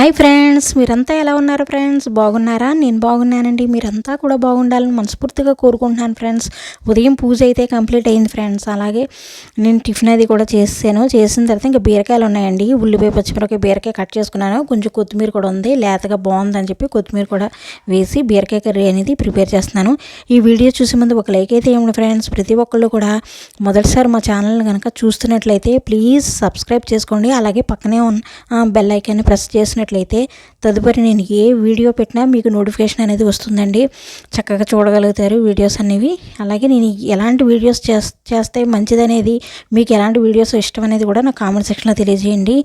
Hi friends, మీరంతా ఎలా ఉన్నారు ఫ్రెండ్స్? బాగున్నారా? నేను బాగున్నానండి. మీరంతా కూడా బాగుండాలని మనస్ఫూర్తిగా కోరుకుంటున్నాను ఫ్రెండ్స్. ఉదయం పూజ అయితే కంప్లీట్ అయింది ఫ్రెండ్స్. అలాగే నేను టిఫిన్ అది కూడా చేసిన తర్వాత ఇంకా బీరకాయలు ఉన్నాయండి. ఉల్లిపాయ, పచ్చిమిరపకాయ, బీరకాయ కట్ చేసుకున్నాను. కొంచెం కొత్తిమీర కూడా ఉంది, లేతగా బాగుందని చెప్పి కొత్తిమీర కూడా వేసి బీరకాయ కర్రీ అనేది ప్రిపేర్ చేస్తున్నాను. ఈ వీడియో చూసే ముందు ఒక లైక్ అయితే ఇవ్వండి ఫ్రెండ్స్. ప్రతి ఒక్కళ్ళు కూడా మొదటిసారి మా ఛానల్ని కనుక చూస్తున్నట్లయితే ప్లీజ్ సబ్స్క్రైబ్ చేసుకోండి. అలాగే పక్కనే ఉన్న బెల్ ఐకాన్ని ప్రెస్ చేసినట్లయితే తదుపరి నేను ఏ వీడియో పెట్టినా మీకు నోటిఫికేషన్ అనేది వస్తుందండి. చక్కగా చూడగలుగుతారు వీడియోస్ అనేవి. అలాగే నేను ఎలాంటి వీడియోస్ చేస్తే మంచిదనేది, మీకు ఎలాంటి వీడియోస్ ఇష్టం అనేది కూడా నాకు కామెంట్ సెక్షన్లో తెలియజేయండి.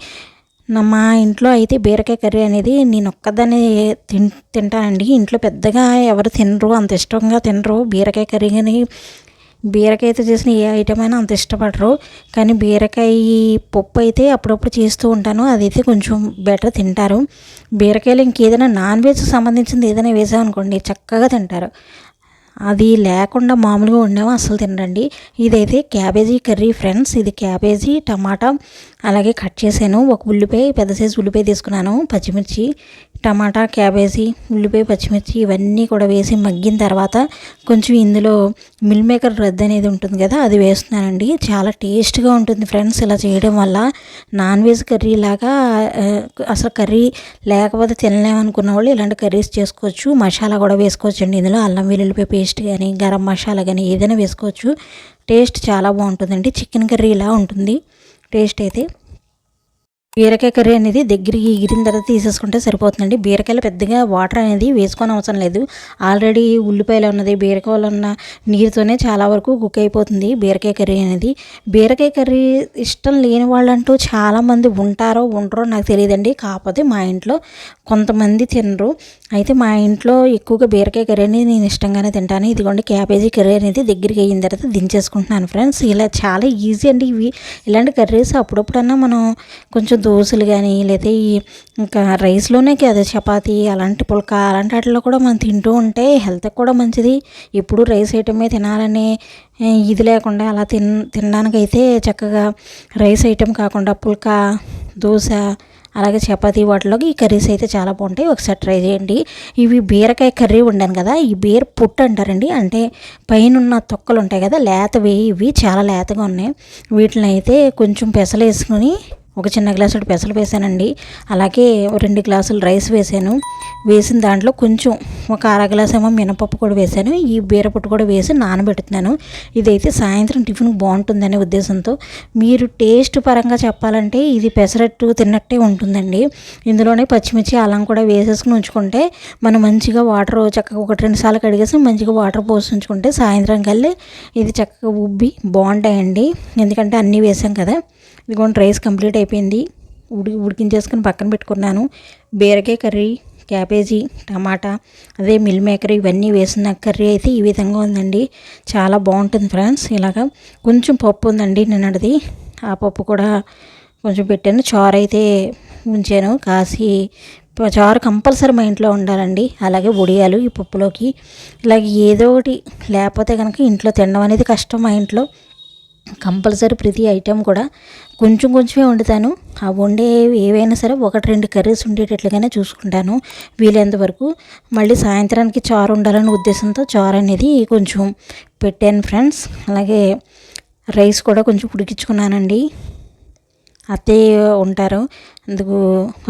మా ఇంట్లో అయితే బీరకాయ కర్రీ అనేది నేను ఒక్కదాన్ని తింటానండి. ఇంట్లో పెద్దగా ఎవరు తినరు, అంత ఇష్టంగా తినరు బీరకాయ కర్రీ. కానీ బీరకాయతో చేసిన ఏ ఐటమ్ అయినా అంత ఇష్టపడరు. కానీ బీరకాయ పప్పు అయితే అప్పుడప్పుడు చేస్తూ ఉంటాను, అదైతే కొంచెం బెటర్ తింటారు. బీరకాయలు ఇంకేదైనా నాన్ వెజ్ సంబంధించింది ఏదైనా వేసామనుకోండి చక్కగా తింటారు. అది లేకుండా మామూలుగా ఉండేమో అస్సలు తినరండి. ఇదైతే క్యాబేజీ కర్రీ ఫ్రెండ్స్. ఇది క్యాబేజీ, టమాటా అలాగే కట్ చేశాను. ఒక ఉల్లిపాయ, పెద్ద సైజు ఉల్లిపాయ తీసుకున్నాను, పచ్చిమిర్చి, టమాటా, క్యాబేజీ, ఉల్లిపాయ, పచ్చిమిర్చి ఇవన్నీ కూడా వేసి మగ్గిన తర్వాత కొంచెం ఇందులో మిల్ మేకర్ రద్దు అనేది ఉంటుంది కదా, అది వేస్తున్నానండి. చాలా టేస్ట్గా ఉంటుంది ఫ్రెండ్స్ ఇలా చేయడం వల్ల. నాన్ వెజ్ కర్రీ లాగా అసలు కర్రీ లేకపోతే తినలేమనుకున్న వాళ్ళు ఇలాంటి కర్రీస్ చేసుకోవచ్చు. మసాలా కూడా వేసుకోవచ్చు అండి. ఇందులో అల్లం వెల్లుల్లిపాయ పేస్ట్ కానీ, గరం మసాలా కానీ ఏదైనా వేసుకోవచ్చు. టేస్ట్ చాలా బాగుంటుందండి. చికెన్ కర్రీ ఇలా ఉంటుంది టేస్ట్ అయితే. బీరకాయ కర్రీ అనేది దగ్గరికి ఎగిరిన తర్వాత తీసేసుకుంటే సరిపోతుందండి. బీరకాయలు పెద్దగా వాటర్ అనేది వేసుకొని అవసరం లేదు. ఆల్రెడీ ఉల్లిపాయలు ఉన్నది, బీరకాయలు ఉన్న నీరుతోనే చాలా వరకు కుక్ అయిపోతుంది బీరకాయ కర్రీ అనేది. బీరకాయ కర్రీ ఇష్టం లేని వాళ్ళంటూ చాలామంది ఉంటారో ఉండరో నాకు తెలియదండి. కాకపోతే మా ఇంట్లో కొంతమంది తినరు. అయితే మా ఇంట్లో ఎక్కువగా బీరకాయ కర్రీ అనేది నేను ఇష్టంగానే తింటాను. ఇదిగోండి క్యాబేజీ కర్రీ అనేది దగ్గరికి అయిన తర్వాత దించేసుకుంటున్నాను ఫ్రెండ్స్. ఇలా చాలా ఈజీ అండి ఇవి. ఇలాంటి కర్రీస్ అప్పుడప్పుడన్నా మనం కొంచెం దోశలు కానీ, లేదా ఇంకా రైస్లోనే కాదు, చపాతీ అలాంటి పుల్కా అలాంటి వాటిలో కూడా మనం తింటూ ఉంటే హెల్త్కి కూడా మంచిది. ఎప్పుడు రైస్ ఐటమే తినాలని ఇది లేకుండా అలా తినడానికైతే చక్కగా రైస్ ఐటమ్ కాకుండా పుల్కా, దోశ అలాగే చపాతీ వాటిలోకి ఈ కర్రీస్ అయితే చాలా బాగుంటాయి. ఒకసారి ట్రై చేయండి. ఇవి బీరకాయ కర్రీ వండాను కదా, ఈ బీర పుట్టు అంటారండి. అంటే పైన తొక్కలు ఉంటాయి కదా, లేతవి, ఇవి చాలా లేతగా ఉన్నాయి. వీటిని అయితే కొంచెం పెసలు వేసుకొని ఒక చిన్న గ్లాసుడు పెసలు వేసానండి. అలాగే 2 గ్లాసులు రైస్ వేసాను. వేసిన దాంట్లో కొంచెం ఒక అర గ్లాస్ ఏమో మినపప్పు కూడా వేసాను. ఈ బీరపుట్టు కూడా వేసి నానబెడుతున్నాను. ఇదైతే సాయంత్రం టిఫిన్ బాగుంటుందనే ఉద్దేశంతో. మీరు టేస్ట్ పరంగా చెప్పాలంటే ఇది పెసరట్టు తిన్నట్టే ఉంటుందండి. ఇందులోనే పచ్చిమిర్చి, అల్లం కూడా వేసేసుకుని ఉంచుకుంటే మనం మంచిగా వాటర్ చక్కగా 1-2 సార్లు కడిగేసి మంచిగా వాటర్ పోసి ఉంచుకుంటే సాయంత్రం కల్లా ఇది చక్కగా ఉబ్బి బాగుంటాయండి. ఎందుకంటే అన్నీ వేసాం కదా. ఇదిగోండి రైస్ కంప్లీట్ అయిపోయింది. ఉడికించేసుకుని పక్కన పెట్టుకున్నాను. బీరకాయ కర్రీ, క్యాబేజీ, టమాటా, అదే మిల్ మేకర్ ఇవన్నీ వేసిన కర్రీ అయితే ఈ విధంగా ఉందండి. చాలా బాగుంటుంది ఫ్రెండ్స్. ఇలాగా కొంచెం పప్పు ఉందండి నిన్నటిది, ఆ పప్పు కూడా కొంచెం పెట్టాను. చారు అయితే ఉంచాను కాసి. చారు కంపల్సరీ మా ఇంట్లో ఉండాలండి. అలాగే వడియాలు ఈ పప్పులోకి. ఇలాగ ఏదో ఒకటి లేకపోతే కనుక ఇంట్లో తినడం అనేది కష్టం. మా ఇంట్లో కంపల్సరీ ప్రతి ఐటెం కూడా కొంచెం కొంచెమే వండుతాను. ఆ వండే ఏవైనా సరే 1-2 కర్రీస్ ఉండేటట్లుగానే చూసుకుంటాను వీలైనంత వరకు. మళ్ళీ సాయంత్రానికి చారు ఉండాలనే ఉద్దేశంతో చారు అనేది కొంచెం పెట్టాను ఫ్రెండ్స్. అలాగే రైస్ కూడా కొంచెం ఉడికించుకున్నానండి. అత్తయ్య ఉంటారు, అందుకు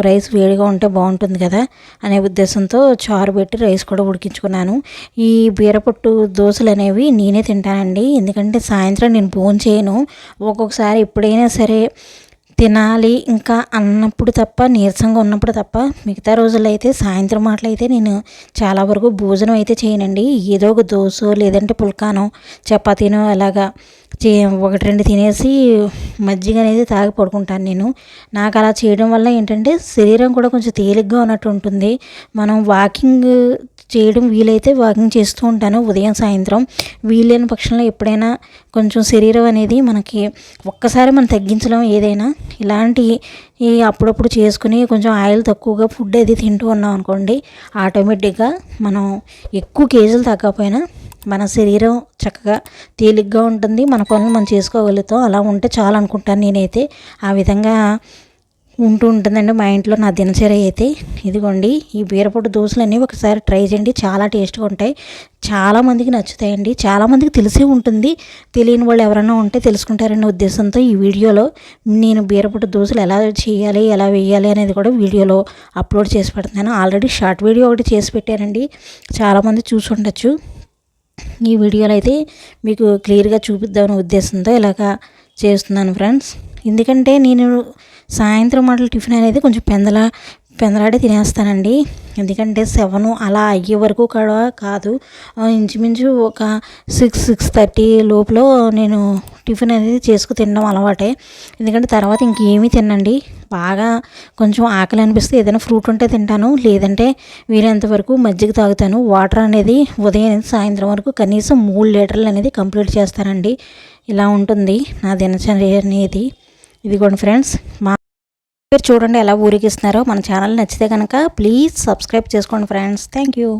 రైస్ వేడిగా ఉంటే బాగుంటుంది కదా అనే ఉద్దేశంతో చారు పెట్టి రైస్ కూడా ఉడికించుకున్నాను. ఈ బీరపొట్టు దోశలు అనేవి నేనే తింటానండి. ఎందుకంటే సాయంత్రం నేను భోజనం చేయను. ఒక్కొక్కసారి ఎప్పుడైనా సరే తినాలి ఇంకా అన్నప్పుడు తప్ప, నీరసంగా ఉన్నప్పుడు తప్ప, మిగతా రోజుల్లో అయితే సాయంత్రం మాటలైతే నేను చాలా వరకు భోజనం అయితే చేయనండి. ఏదో ఒక దోశ లేదంటే పుల్కానో చపాతీనో అలాగా 1-2 తినేసి మజ్జిగ అనేది తాగి పడుకుంటాను నేను. నాకు అలా చేయడం వల్ల ఏంటంటే శరీరం కూడా కొంచెం తేలిగ్గా ఉన్నట్టు ఉంటుంది. మనం వాకింగ్ చేయడం వీలైతే వాకింగ్ చేస్తూ ఉంటాను ఉదయం సాయంత్రం. వీలైన పక్షంలో ఎప్పుడైనా కొంచెం శరీరం అనేది మనకి ఒక్కసారి మనం తగ్గించడం ఏదైనా ఇలాంటి అప్పుడప్పుడు చేసుకుని కొంచెం ఆయిల్ తక్కువగా ఫుడ్ అది తింటూ ఉన్నాం అనుకోండి, ఆటోమేటిక్గా మనం ఎక్కువ కేజీలు తగ్గకపోయినా మన శరీరం చక్కగా తేలిగ్గా ఉంటుంది. మన పనులు మనం చేసుకోగలుగుతాం. అలా ఉంటే చాలు అనుకుంటాను నేనైతే. ఆ విధంగా ఉంటూ ఉంటుందండి మా ఇంట్లో నా దినచర్య అయితే. ఇదిగోండి ఈ బీరపొట్టు దోశలన్నీ ఒకసారి ట్రై చేయండి, చాలా టేస్ట్గా ఉంటాయి, చాలామందికి నచ్చుతాయండి. చాలామందికి తెలిసే ఉంటుంది, తెలియని వాళ్ళు ఎవరైనా ఉంటే తెలుసుకుంటారనే ఉద్దేశంతో ఈ వీడియోలో నేను బీరపొట్టు దోశలు ఎలా చేయాలి, ఎలా వేయాలి అనేది కూడా వీడియోలో అప్లోడ్ చేసి పెడుతున్నాను. ఆల్రెడీ షార్ట్ వీడియో ఒకటి చేసి పెట్టానండి, చాలామంది చూసి ఉండొచ్చు. ఈ వీడియోలో అయితే మీకు క్లియర్గా చూపిద్దామనే ఉద్దేశంతో ఇలాగా చేస్తున్నాను ఫ్రెండ్స్. ఎందుకంటే నేను సాయంత్రం మాటలు టిఫిన్ అనేది కొంచెం పెందలాడే తినేస్తానండి. ఎందుకంటే 7 అలా అయ్యే వరకు కూడా కాదు, ఇంచుమించు ఒక 6-6:30 లోపల నేను టిఫిన్ అనేది చేసుకు తినడం అలవాటే. ఎందుకంటే తర్వాత ఇంకేమీ తినండి, బాగా కొంచెం ఆకలి అనిపిస్తే ఏదైనా ఫ్రూట్ ఉంటే తింటాను, లేదంటే వీలైనంత వరకు మజ్జిగ తాగుతాను. వాటర్ అనేది ఉదయం నుంచి సాయంత్రం వరకు కనీసం 3 లీటర్లు అనేది కంప్లీట్ చేస్తానండి. ఇలా ఉంటుంది నా దినచర్య అనేది. ఇదిగోండి ఫ్రెండ్స్, మీరు చూడండి ఎలా ఊరికిస్తున్నారో. మన ఛానల్ నచ్చితే కనుక ప్లీజ్ సబ్స్క్రైబ్ చేసుకోండి ఫ్రెండ్స్. Thank you.